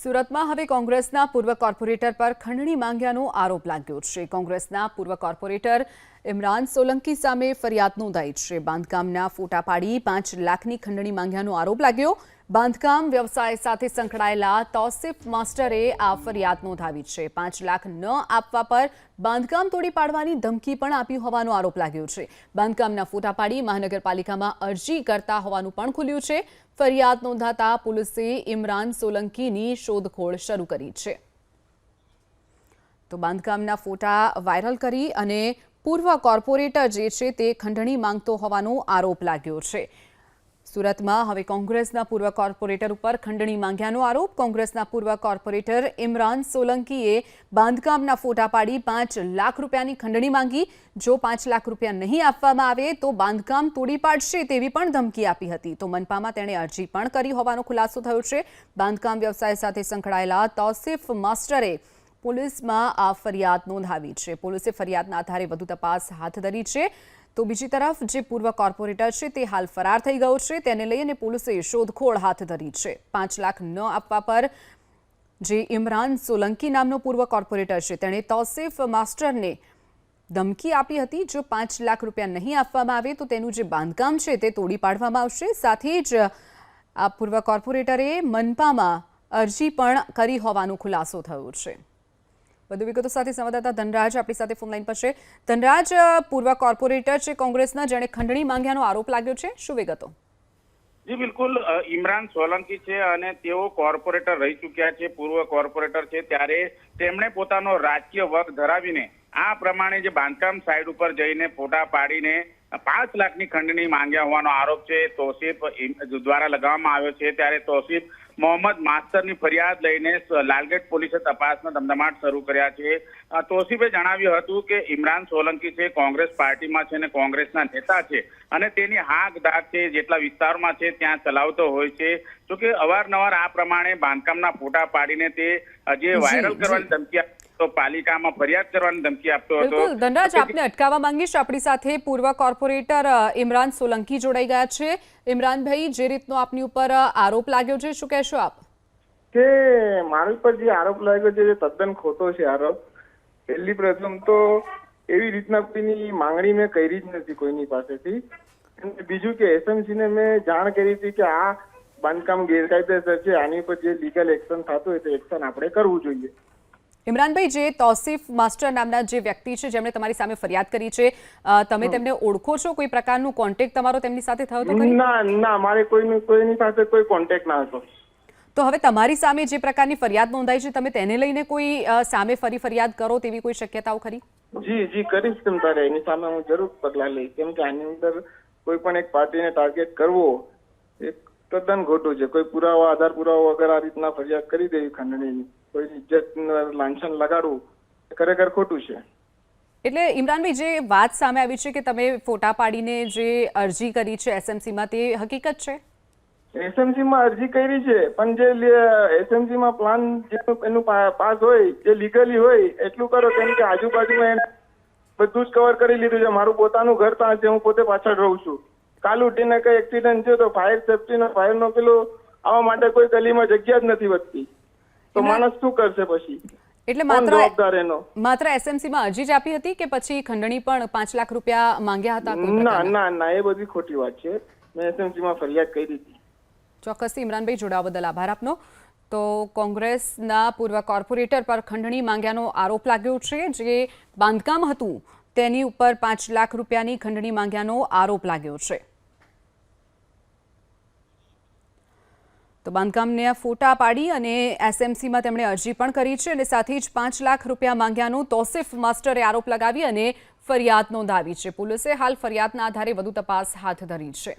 સુરતમાં હવે કોંગ્રેસના પૂર્વ કોર્પોરેટર પર ખંડણી માંગ્યાનો આરોપ લાગ્યો છે। કોંગ્રેસના પૂર્વ કોર્પોરેટર ઇમરાન સોલંકી સામે ફરિયાદ નોંધાઈ છે। બાંધકામના ફોટા પાડી 5 લાખની ખંડણી માંગ્યાનો આરોપ લાગ્યો। બાંધકામ વ્યવસાય સાથે સંકળાયેલા તૌસીફ માસ્ટરે આ ફરિયાદ નોંધાવી છે। 5 લાખ ન આપવા પર બાંધકામ તોડી પાડવાની ધમકી પણ આપી હોવાનો આરોપ લાગ્યો છે। બાંધકામના ફોટા પાડી મહાનગરપાલિકામાં અરજી કરતા હોવાનું પણ ખુલ્યું છે। ફરિયાદ નોંધાતા પોલીસે ઇમરાન સોલંકીની શોધખોળ શરૂ કરી છે। તો બાંધકામના ફોટા વાયરલ કરી અને પૂર્વ કોર્પોરેટર જે છે તે ખંડણી માંગતો હોવાનો આરોપ લાગ્યો છે। સુરતમાં હવે કોંગ્રેસના પૂર્વ કોર્પોરેટર ઉપર ખંડણી માંગ્યાનો આરોપ। કોંગ્રેસના પૂર્વ કોર્પોરેટર ઇમરાન સોલંકીએ બાંધકામના ફોટા પાડી 5 લાખ રૂપિયાની ખંડણી માંગી। જો 5 લાખ રૂપિયા નહીં આપવામાં આવે તો બાંધકામ તોડી પાડશે તેવી પણ ધમકી આપી હતી। તો મનપામાં તેણે અરજી પણ કરી હોવાનો ખુલાસો થયો છે। બાંધકામ વ્યવસાય સાથે સંકળાયેલા તૌસીફ માસ્ટરે પોલીસમાં આ ફરિયાદ નોંધાવી છે। પોલીસે ફરિયાદના આધારે વધુ તપાસ હાથ ધરી છે। તો બીજી તરફ જે પૂર્વ કોર્પોરેટર છે તે હાલ ફરાર થઈ ગયો છે। તેને લઈને પોલીસે શોધખોળ હાથ ધરી છે। 5 લાખ ન આપવા પર જે ઇમરાન સોલંકી નામનો પૂર્વ કોર્પોરેટર છે તેણે તૌસીફ માસ્ટરને ધમકી આપી હતી। જો 5 લાખ રૂપિયા નહીં આપવામાં આવે તો તેનું જે બાંધકામ છે તે તોડી પાડવામાં આવશે। સાથે જ આ પૂર્વ કોર્પોરેટરે મનપામાં અરજી પણ કરી હોવાનો ખુલાસો થયો છે। વધુ વિગતો સાથે સંવાદદાતા ધનરાજ આપણી સાથે ફોન લાઈન પર છે। ધનરાજ, પૂર્વ કોર્પોરેટર છે કોંગ્રેસના જેણે ખંડણી માંગ્યાનો આરોપ લાગ્યો છે, શું વિગતો? જી બિલકુલ, ઇમરાન સોલંકી છે અને તેઓ કોર્પોરેટર રહી ચૂક્યા છે, પૂર્વ કોર્પોરેટર છે। ત્યારે તેમણે પોતાનો રાજકીય વર્ગ ધરાવીને આ પ્રમાણે જે બાંધકામ સાઇટ ઉપર જઈને ફોટા પાડીને 5 લાખની ખંડણી માંગ્યા હોવાનો આરોપ છે તૌસીફ દ્વારા લગાવવામાં આવ્યો છે। ત્યારે તૌસીફ મોહમ્મદ માસ્ટરની ફરિયાદ લઈને લાલગેટ પોલીસે તપાસના ધમધમાટ શરૂ કર્યા છે। તૌસીફે જણાવ્યું હતું કે ઇમરાન સોલંકી છે કોંગ્રેસ પાર્ટીમાં છે અને કોંગ્રેસના નેતા છે અને તેની હાક ડાક છે જેટલા વિસ્તારમાં છે ત્યાં ચલાવતો હોય છે। જોકે અવારનવાર આ પ્રમાણે બાંધકામના ફોટા પાડીને તે જે વાયરલ કરવાની ધમકી તો પાલિકામાં ફરિયાદ કરવાની ધમકી આપતો હતો। બિલકુલ ધનરાજ, આપને અટકાવવા માંગીશ। આપણી સાથે પૂર્વ કોર્પોરેટર ઇમરાન સોલંકી જોડાઈ ગયા છે। ઇમરાનભાઈ, જે રીતનો આપની ઉપર આરોપ લાગ્યો છે, શું કહેશો આપ? કે મારી પર જે આરોપ લાગ્યો છે તે તદ્દન ખોટો છે આરોપ। પહેલી પ્રથમ તો એવી રીતના કોઈની માંગણી મેં કરી જ નથી કોઈની પાસેથી। અને બીજું કે એસએમસી ને મેં જાણ કરી હતી કે આ બાંધકામ ગેરકાયદેસર છે, આની પર જે લીગલ એક્શન થતું હોય તે એક્શન આપણે કરવું જોઈએ। ઇમરાનભાઈ, જે તૌસીફ માસ્ટર નામના જે વ્યક્તિ છે જેમણે તમારી સામે ફરિયાદ કરી છે, તમે તેમને ઓળખો છો? કોઈ પ્રકારનું કોન્ટેક્ટ તમારો તેમની સાથે થયો હતો? ના, મારે કોઈની સાથે કોઈ કોન્ટેક્ટ ના હતો। તો હવે તમારી સામે જે પ્રકારની ફરિયાદ નોંધાઈ છે, તમે તેને લઈને કોઈ સામે ફરી ફરિયાદ કરો તેવી કોઈ શક્યતાઓ ખરી? જી કરીશ તેમ તારે એની સામે હું જરૂર પગલાં લઈશ, કેમ કે આની અંદર કોઈ પણ એક પાર્ટીને ટાર્ગેટ કરવો એ તદ્દન ખોટું છે। કોઈ પુરાવા આધાર પુરાવા વગર આ રીતના ફરિયાદ કરી દેવી ખંડણીની, કોઈ ઇજ્જત લાંછન લગાડવું ખરેખર ખોટું છે। એટલે ઇમરાનભાઈ, જે વાત સામે આવી છે કે તમે ફોટા પાડીને જે અરજી કરી છે એસએમસીમાં, તે હકીકત છે? એસએમસીમાં અરજી કરી છે, પણ જે એસએમસીમાં પ્લાન એનું પાસ હોય, જે લીગલી હોય એટલું કરો, કેમ કે આજુબાજુમાં એને બધું જ કવર કરી લીધું છે। મારું પોતાનું ઘર ત્યાં છે, હું પોતે પાછળ રહું છું। કાલ ઉઠીને કઈ એક્સિડન્ટ થયો તો ફાયર સેફ્ટીનો ફાયરનો પેલો આવવા માટે કોઈ ગલીમાં જગ્યા જ નથી વધતી, તો માણસ શું કરશે પછી? એટલે માત્ર એસએમસીમાં અરજી જ આપી હતી કે પછી ખંડણી પણ 5 લાખ રૂપિયા માંગ્યા હતા? ના, એ બધી ખોટી વાત છે। મેં એસએમસીમાં ફરિયાદ કરી હતી। ચોક્કસથી ઇમરાનભાઈ, જોડાવા બદલ આભાર આપનો। તો કોંગ્રેસના પૂર્વ કોર્પોરેટર પર ખંડણી માંગ્યાનો આરોપ લાગ્યો છે। જે બાંધકામ હતું તેની ઉપર 5 લાખ રૂપિયાની ખંડણી માંગ્યાનો આરોપ લાગ્યો છે। તો બાંધકામને ફોટા પાડી અને એસએમસીમાં તેમણે અરજી પણ કરી છે અને સાથે જ 5 લાખ રૂપિયા માંગ્યાનો તૌસીફ માસ્ટરે આરોપ લગાવી અને ફરિયાદ નોંધાવી છે। પોલીસે હાલ ફરિયાદના આધારે વધુ તપાસ હાથ ધરી છે।